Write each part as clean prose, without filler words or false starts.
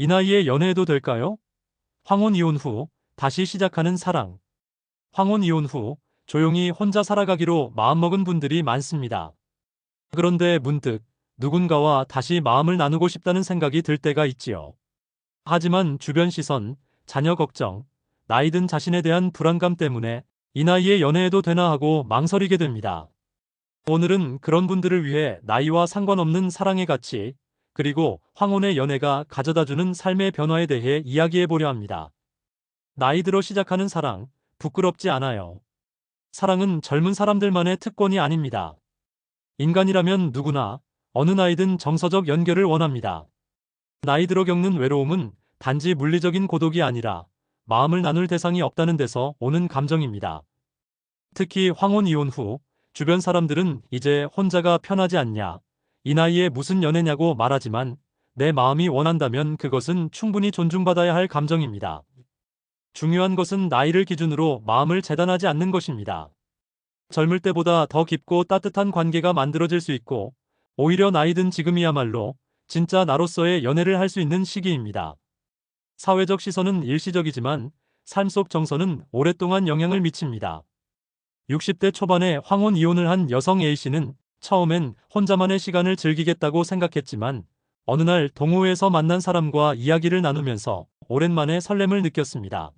이 나이에 연애해도 될까요? 황혼 이혼 후 다시 시작하는 사랑. 황혼 이혼 후 조용히 혼자 살아가기로 마음먹은 분들이 많습니다. 그런데 문득 누군가와 다시 마음을 나누고 싶다는 생각이 들 때가 있지요. 하지만 주변 시선, 자녀 걱정, 나이 든 자신에 대한 불안감 때문에 이 나이에 연애해도 되나 하고 망설이게 됩니다. 오늘은 그런 분들을 위해 나이와 상관없는 사랑의 가치, 그리고 황혼의 연애가 가져다주는 삶의 변화에 대해 이야기해 보려 합니다. 나이 들어 시작하는 사랑, 부끄럽지 않아요. 사랑은 젊은 사람들만의 특권이 아닙니다. 인간이라면 누구나 어느 나이든 정서적 연결을 원합니다. 나이 들어 겪는 외로움은 단지 물리적인 고독이 아니라 마음을 나눌 대상이 없다는 데서 오는 감정입니다. 특히 황혼 이혼 후 주변 사람들은 이제 혼자가 편하지 않냐, 이 나이에 무슨 연애냐고 말하지만 내 마음이 원한다면 그것은 충분히 존중받아야 할 감정입니다. 중요한 것은 나이를 기준으로 마음을 재단하지 않는 것입니다. 젊을 때보다 더 깊고 따뜻한 관계가 만들어질 수 있고, 오히려 나이 든 지금이야말로 진짜 나로서의 연애를 할 수 있는 시기입니다. 사회적 시선은 일시적이지만 삶 속 정서는 오랫동안 영향을 미칩니다. 60대 초반에 황혼 이혼을 한 여성 A씨는 처음엔 혼자만의 시간을 즐기겠다고 생각했지만 어느 날 동호회에서 만난 사람과 이야기를 나누면서 오랜만에 설렘을 느꼈습니다.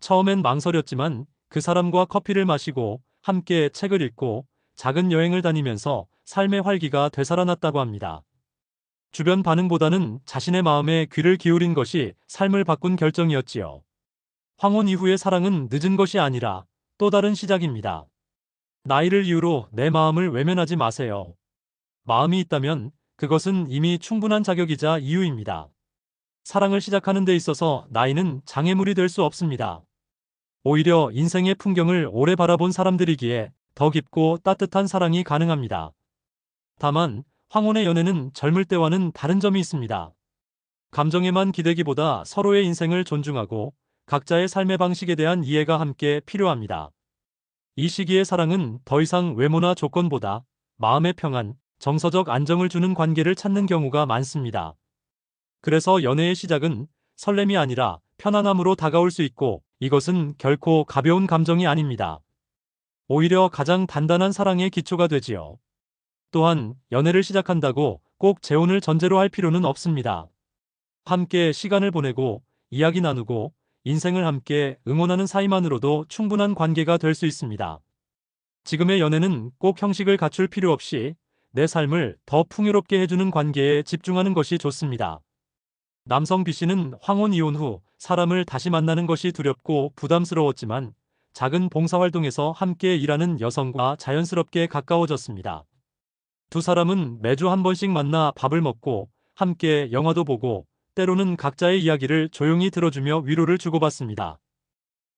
처음엔 망설였지만 그 사람과 커피를 마시고 함께 책을 읽고 작은 여행을 다니면서 삶의 활기가 되살아났다고 합니다. 주변 반응보다는 자신의 마음에 귀를 기울인 것이 삶을 바꾼 결정이었지요. 황혼 이후의 사랑은 늦은 것이 아니라 또 다른 시작입니다. 나이를 이유로 내 마음을 외면하지 마세요. 마음이 있다면 그것은 이미 충분한 자격이자 이유입니다. 사랑을 시작하는 데 있어서 나이는 장애물이 될 수 없습니다. 오히려 인생의 풍경을 오래 바라본 사람들이기에 더 깊고 따뜻한 사랑이 가능합니다. 다만 황혼의 연애는 젊을 때와는 다른 점이 있습니다. 감정에만 기대기보다 서로의 인생을 존중하고 각자의 삶의 방식에 대한 이해가 함께 필요합니다. 이 시기의 사랑은 더 이상 외모나 조건보다 마음의 평안, 정서적 안정을 주는 관계를 찾는 경우가 많습니다. 그래서 연애의 시작은 설렘이 아니라 편안함으로 다가올 수 있고, 이것은 결코 가벼운 감정이 아닙니다. 오히려 가장 단단한 사랑의 기초가 되지요. 또한 연애를 시작한다고 꼭 재혼을 전제로 할 필요는 없습니다. 함께 시간을 보내고 이야기 나누고 인생을 함께 응원하는 사이만으로도 충분한 관계가 될 수 있습니다. 지금의 연애는 꼭 형식을 갖출 필요 없이 내 삶을 더 풍요롭게 해주는 관계에 집중하는 것이 좋습니다. 남성 B씨는 황혼 이혼 후 사람을 다시 만나는 것이 두렵고 부담스러웠지만 작은 봉사활동에서 함께 일하는 여성과 자연스럽게 가까워졌습니다. 두 사람은 매주 한 번씩 만나 밥을 먹고 함께 영화도 보고 때로는 각자의 이야기를 조용히 들어주며 위로를 주고받습니다.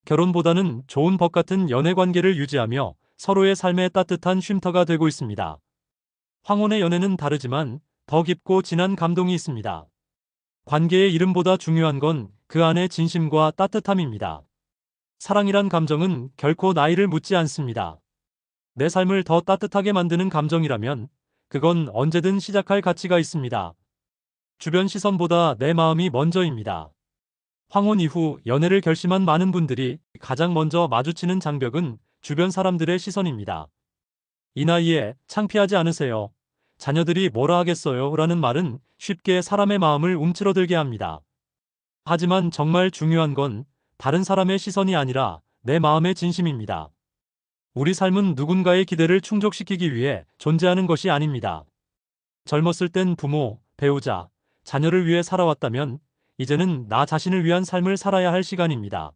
결혼보다는 좋은 법 같은 연애 관계를 유지하며 서로의 삶의 따뜻한 쉼터가 되고 있습니다. 황혼의 연애는 다르지만 더 깊고 진한 감동이 있습니다. 관계의 이름보다 중요한 건 그 안의 진심과 따뜻함입니다. 사랑이란 감정은 결코 나이를 묻지 않습니다. 내 삶을 더 따뜻하게 만드는 감정이라면 그건 언제든 시작할 가치가 있습니다. 주변 시선보다 내 마음이 먼저입니다. 황혼 이후 연애를 결심한 많은 분들이 가장 먼저 마주치는 장벽은 주변 사람들의 시선입니다. 이 나이에 창피하지 않으세요? 자녀들이 뭐라 하겠어요? 라는 말은 쉽게 사람의 마음을 움츠러들게 합니다. 하지만 정말 중요한 건 다른 사람의 시선이 아니라 내 마음의 진심입니다. 우리 삶은 누군가의 기대를 충족시키기 위해 존재하는 것이 아닙니다. 젊었을 땐 부모, 배우자, 자녀를 위해 살아왔다면 이제는 나 자신을 위한 삶을 살아야 할 시간입니다.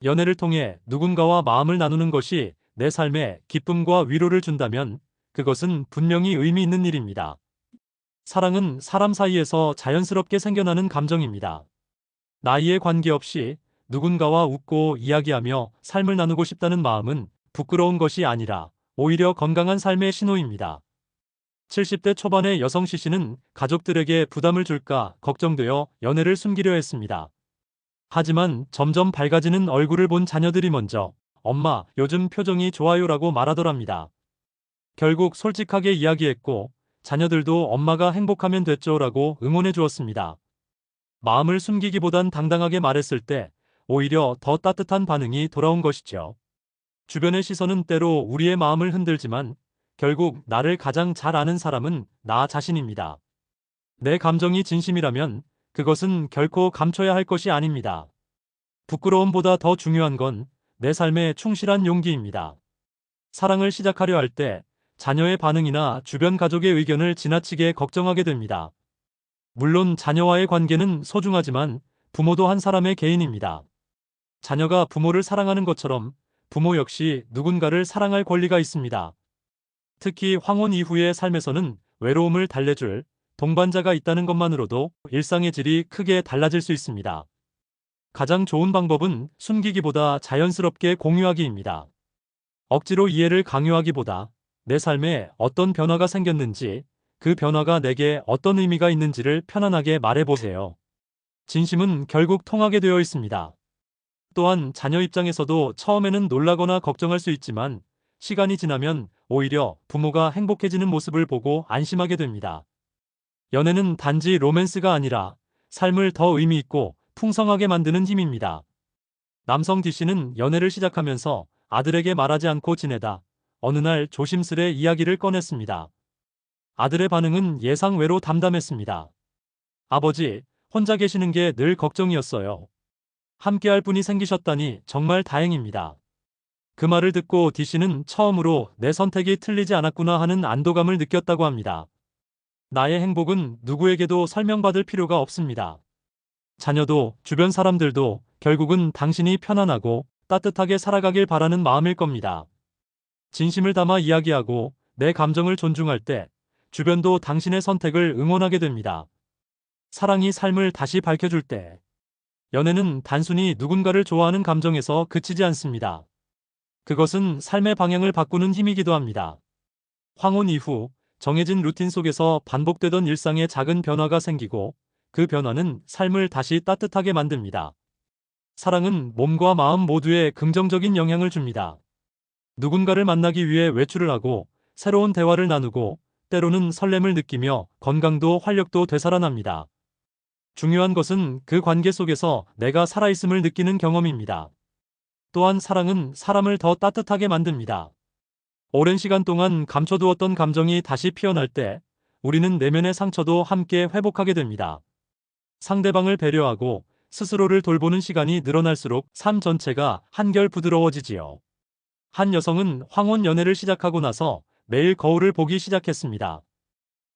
연애를 통해 누군가와 마음을 나누는 것이 내 삶에 기쁨과 위로를 준다면 그것은 분명히 의미 있는 일입니다. 사랑은 사람 사이에서 자연스럽게 생겨나는 감정입니다. 나이에 관계없이 누군가와 웃고 이야기하며 삶을 나누고 싶다는 마음은 부끄러운 것이 아니라 오히려 건강한 삶의 신호입니다. 70대 초반의 여성 C씨는 가족들에게 부담을 줄까 걱정되어 연애를 숨기려 했습니다. 하지만 점점 밝아지는 얼굴을 본 자녀들이 먼저 "엄마, 요즘 표정이 좋아요라고 말하더랍니다." 결국 솔직하게 이야기했고 자녀들도 "엄마가 행복하면 됐죠라고 응원해 주었습니다. 마음을 숨기기보단 당당하게 말했을 때 오히려 더 따뜻한 반응이 돌아온 것이죠. 주변의 시선은 때로 우리의 마음을 흔들지만 결국 나를 가장 잘 아는 사람은 나 자신입니다. 내 감정이 진심이라면 그것은 결코 감춰야 할 것이 아닙니다. 부끄러움보다 더 중요한 건 내 삶에 충실한 용기입니다. 사랑을 시작하려 할 때 자녀의 반응이나 주변 가족의 의견을 지나치게 걱정하게 됩니다. 물론 자녀와의 관계는 소중하지만 부모도 한 사람의 개인입니다. 자녀가 부모를 사랑하는 것처럼 부모 역시 누군가를 사랑할 권리가 있습니다. 특히 황혼 이후의 삶에서는 외로움을 달래줄 동반자가 있다는 것만으로도 일상의 질이 크게 달라질 수 있습니다. 가장 좋은 방법은 숨기기보다 자연스럽게 공유하기입니다. 억지로 이해를 강요하기보다 내 삶에 어떤 변화가 생겼는지, 그 변화가 내게 어떤 의미가 있는지를 편안하게 말해보세요. 진심은 결국 통하게 되어 있습니다. 또한 자녀 입장에서도 처음에는 놀라거나 걱정할 수 있지만 시간이 지나면 오히려 부모가 행복해지는 모습을 보고 안심하게 됩니다. 연애는 단지 로맨스가 아니라 삶을 더 의미 있고 풍성하게 만드는 힘입니다. 남성 D씨는 연애를 시작하면서 아들에게 말하지 않고 지내다 어느 날 조심스레 이야기를 꺼냈습니다. 아들의 반응은 예상외로 담담했습니다. 아버지, 혼자 계시는 게 늘 걱정이었어요. 함께할 분이 생기셨다니 정말 다행입니다. 그 말을 듣고 D씨는 처음으로 내 선택이 틀리지 않았구나 하는 안도감을 느꼈다고 합니다. 나의 행복은 누구에게도 설명받을 필요가 없습니다. 자녀도 주변 사람들도 결국은 당신이 편안하고 따뜻하게 살아가길 바라는 마음일 겁니다. 진심을 담아 이야기하고 내 감정을 존중할 때 주변도 당신의 선택을 응원하게 됩니다. 사랑이 삶을 다시 밝혀줄 때 연애는 단순히 누군가를 좋아하는 감정에서 그치지 않습니다. 그것은 삶의 방향을 바꾸는 힘이기도 합니다. 황혼 이후 정해진 루틴 속에서 반복되던 일상에 작은 변화가 생기고 그 변화는 삶을 다시 따뜻하게 만듭니다. 사랑은 몸과 마음 모두에 긍정적인 영향을 줍니다. 누군가를 만나기 위해 외출을 하고 새로운 대화를 나누고 때로는 설렘을 느끼며 건강도 활력도 되살아납니다. 중요한 것은 그 관계 속에서 내가 살아있음을 느끼는 경험입니다. 또한 사랑은 사람을 더 따뜻하게 만듭니다. 오랜 시간 동안 감춰두었던 감정이 다시 피어날 때 우리는 내면의 상처도 함께 회복하게 됩니다. 상대방을 배려하고 스스로를 돌보는 시간이 늘어날수록 삶 전체가 한결 부드러워지지요. 한 여성은 황혼 연애를 시작하고 나서 매일 거울을 보기 시작했습니다.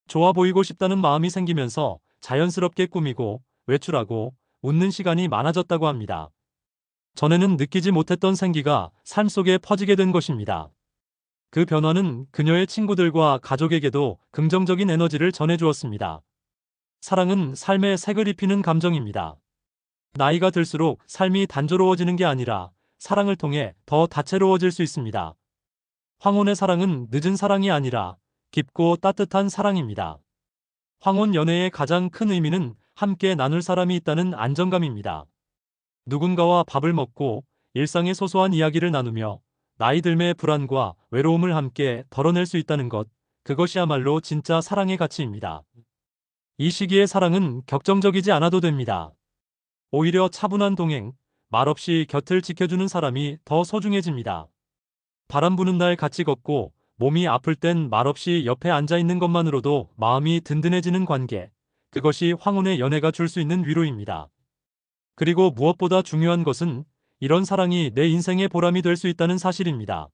좋아 보이고 싶다는 마음이 생기면서 자연스럽게 꾸미고 외출하고 웃는 시간이 많아졌다고 합니다. 전에는 느끼지 못했던 생기가 삶 속에 퍼지게 된 것입니다. 그 변화는 그녀의 친구들과 가족에게도 긍정적인 에너지를 전해주었습니다. 사랑은 삶에 색을 입히는 감정입니다. 나이가 들수록 삶이 단조로워지는 게 아니라 사랑을 통해 더 다채로워질 수 있습니다. 황혼의 사랑은 늦은 사랑이 아니라 깊고 따뜻한 사랑입니다. 황혼 연애의 가장 큰 의미는 함께 나눌 사람이 있다는 안정감입니다. 누군가와 밥을 먹고 일상의 소소한 이야기를 나누며 나이 들매의 불안과 외로움을 함께 덜어낼 수 있다는 것, 그것이야말로 진짜 사랑의 가치입니다. 이 시기의 사랑은 격정적이지 않아도 됩니다. 오히려 차분한 동행, 말없이 곁을 지켜주는 사람이 더 소중해집니다. 바람 부는 날 같이 걷고 몸이 아플 땐 말없이 옆에 앉아 있는 것만으로도 마음이 든든해지는 관계, 그것이 황혼의 연애가 줄 수 있는 위로입니다. 그리고 무엇보다 중요한 것은 이런 사랑이 내 인생의 보람이 될 수 있다는 사실입니다.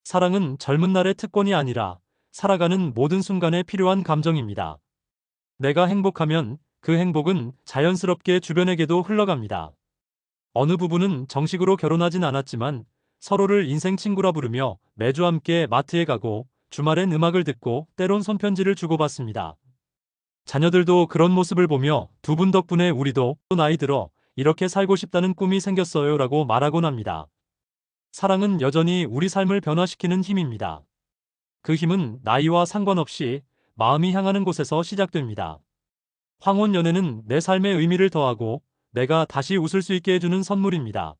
사랑은 젊은 날의 특권이 아니라 살아가는 모든 순간에 필요한 감정입니다. 내가 행복하면 그 행복은 자연스럽게 주변에게도 흘러갑니다. 어느 부부는 정식으로 결혼하진 않았지만 서로를 인생 친구라 부르며 매주 함께 마트에 가고 주말엔 음악을 듣고 때론 손편지를 주고받습니다. 자녀들도 그런 모습을 보며 두 분 덕분에 우리도 나이 들어 이렇게 살고 싶다는 꿈이 생겼어요 라고 말하곤 합니다. 사랑은 여전히 우리 삶을 변화시키는 힘입니다. 그 힘은 나이와 상관없이 마음이 향하는 곳에서 시작됩니다. 황혼 연애는 내 삶의 의미를 더하고 내가 다시 웃을 수 있게 해주는 선물입니다.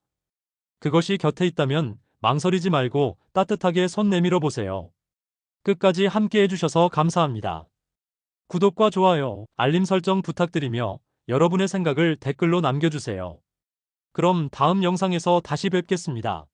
그것이 곁에 있다면 망설이지 말고 따뜻하게 손 내밀어 보세요. 끝까지 함께 해주셔서 감사합니다. 구독과 좋아요, 알림 설정 부탁드리며 여러분의 생각을 댓글로 남겨주세요. 그럼 다음 영상에서 다시 뵙겠습니다.